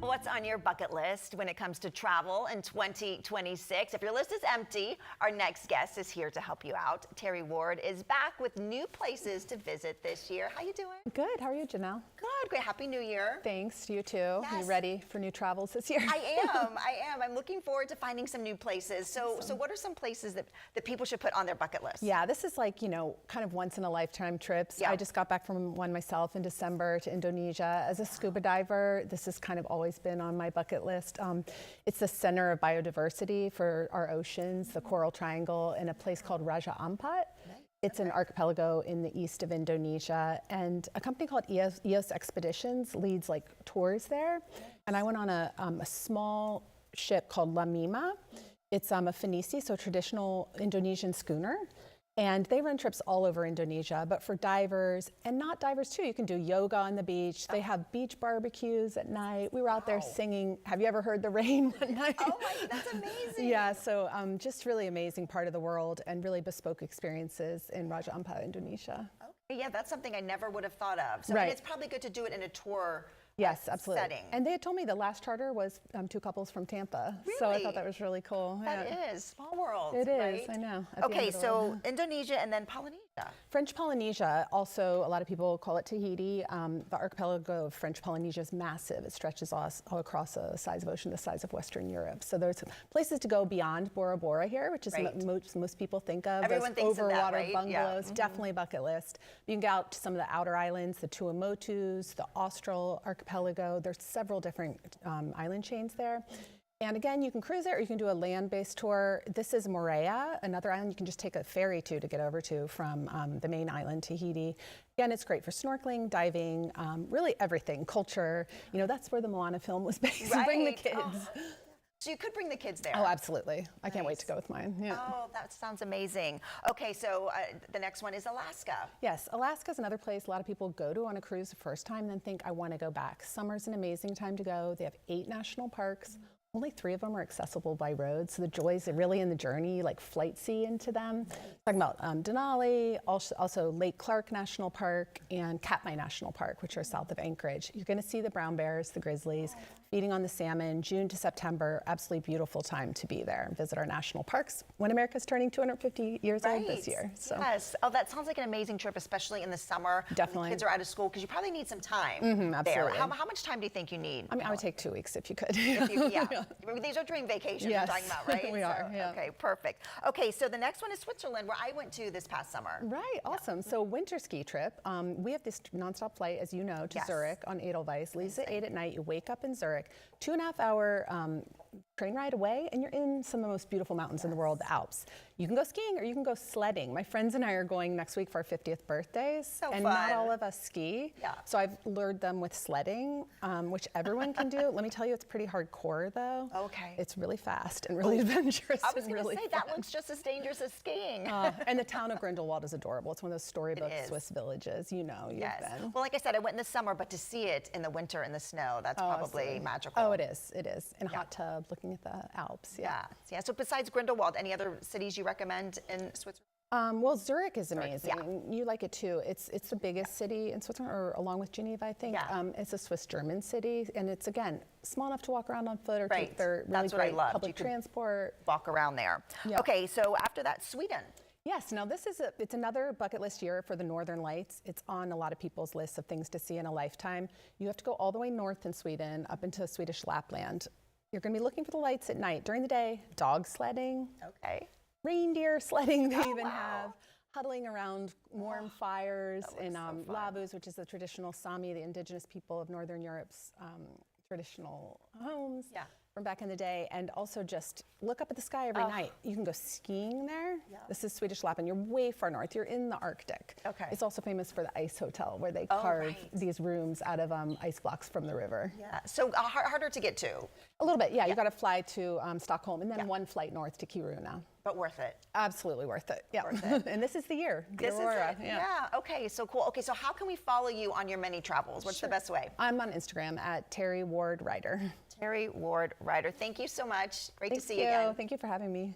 what's on your bucket list when it comes to travel in 2026. If your list is empty, our next guest is here to help you out. Terry Ward is back with new places to visit this year. How you doing? Good. How are you, Janelle? Good. Great. Happy New Year. Thanks. You too. Yes. You ready for new travels this year? I am. I'm looking forward to finding some new places. So what are some places that people should put on their bucket list? Yeah, this is like, kind of once in a lifetime trips. Yeah. I just got back from one myself in December to Indonesia. As a scuba diver, this has kind of always been on my bucket list. It's the center of biodiversity for our oceans, the Coral Triangle, in a place called Raja Ampat. It's an archipelago in the east of Indonesia, and a company called EOS Expeditions leads like tours there. And I went on a small ship called La Mima. It's a Phoenici, so traditional Indonesian schooner. And they run trips all over Indonesia, but for divers and not divers too. You can do yoga on the beach. They have beach barbecues at night. We were out there singing. Have you ever heard the rain one night? Oh my, that's amazing. Yeah, so just really amazing part of the world and really bespoke experiences in Raja Ampat, Indonesia. Okay, yeah, that's something I never would have thought of. So Right. and it's probably good to do it in a tour. Yes, absolutely. Setting. And they had told me the last charter was two couples from Tampa. So I Really? thought that was really cool. That is small world. It is, right? I know. at the end Okay, of the so world. Indonesia and then Polynesia. French Polynesia, also a lot of people call it Tahiti. The archipelago of French Polynesia is massive. It stretches all across a size of ocean the size of Western Europe. So there's places to go beyond Bora Bora here, which is Right. most people think of. Everyone as thinks of that, overwater right? Yeah. bungalows. Definitely bucket list. You can go out to some of the outer islands, the Tuamotus, the Austral archipelago. There's several different island chains there. And again, you can cruise it or you can do a land-based tour. This is Moorea, another island you can just take a ferry to get over to from the main island, Tahiti. Again, it's great for snorkeling, diving, really everything, culture. That's where the Moana film was based. Right. Bring the kids. Oh. So you could bring the kids there. Oh, absolutely. I can't wait to go with mine. Yeah. Oh, that sounds amazing. Okay, so the next one is Alaska. Yes, Alaska is another place a lot of people go to on a cruise the first time, then think, I want to go back. Summer's an amazing time to go. They have 8 national parks. Only 3 of them are accessible by road, so the joys are really in the journey, like flight sea into them. Talking about Denali, also Lake Clark National Park and Katmai National Park, which are south of Anchorage. You're going to see the brown bears, the grizzlies, feeding on the salmon. June to September, absolutely beautiful time to be there and visit our national parks when America's turning 250 years old this year. So. Yes. Oh, that sounds like an amazing trip, especially in the summer. Definitely. When the kids are out of school, because you probably need some time absolutely. there. How much time do you think you need? I mean, I would take 2 weeks if you could. Yeah. These are during vacation Yes. we're talking about, right? We are, yeah. Okay, perfect. Okay, so the next one is Switzerland, where I went to this past summer. Right, awesome. So winter ski trip. We have this nonstop flight, as you know, to Yes. Zurich on Edelweiss. Leaves at 8 at night. You wake up in Zurich. 2.5-hour train ride away, and you're in some of the most beautiful mountains in the world, the Alps. You can go skiing or you can go sledding. My friends and I are going next week for our 50th birthdays, and fun. not all of us ski. Yeah. So I've lured them with sledding, which everyone can do. Let me tell you, it's pretty hardcore though. Okay. It's really fast and really adventurous. I was and going to really say, fun. that looks just as dangerous as skiing. And the town of Grindelwald is adorable. It's one of those storybook is. Swiss villages. You've been. Well, like I said, I went in the summer, but to see it in the winter in the snow, that's probably absolutely. magical. Oh, it is. It is. In a hot tub, looking at the Alps. Yeah. So besides Grindelwald, any other cities you recommend in Switzerland? Well, Zurich is amazing. yeah. You like it too. It's the biggest city in Switzerland, or along with Geneva, I think. Yeah. It's a Swiss-German city, and it's again small enough to walk around on foot or Right. take their really That's what I great loved. public You could transport. Walk around there. Yeah. Okay, so after that, Sweden. Yes, now this is it's another bucket list year for the Northern Lights. It's on a lot of people's lists of things to see in a lifetime. You have to go all the way north in Sweden, up into Swedish Lapland. You're going to be looking for the lights at night. During the day, dog sledding, Okay. reindeer sledding they even have, huddling around warm fires in Lavus, which is the traditional Sami, the indigenous people of Northern Europe's traditional homes. Yeah. From back in the day, and also just look up at the sky every night. You can go skiing there. Yeah. This is Swedish Lapland. You're way far north. You're in the Arctic. Okay. It's also famous for the ice hotel, where they carve right. these rooms out of ice blocks from the river. Yeah. So harder to get to, A little bit, yeah. You got to fly to Stockholm, and then one flight north to Kiruna. but worth it. Absolutely worth it. Yeah. Worth it. And this is the year. The This Aurora. is it. Yeah. Okay. So cool. Okay. So how can we follow you on your many travels? What's the best way? I'm on Instagram at Terry Ward Writer. Terry Ward Writer. Thank you so much. Great to Thank see you again. Thank you for having me.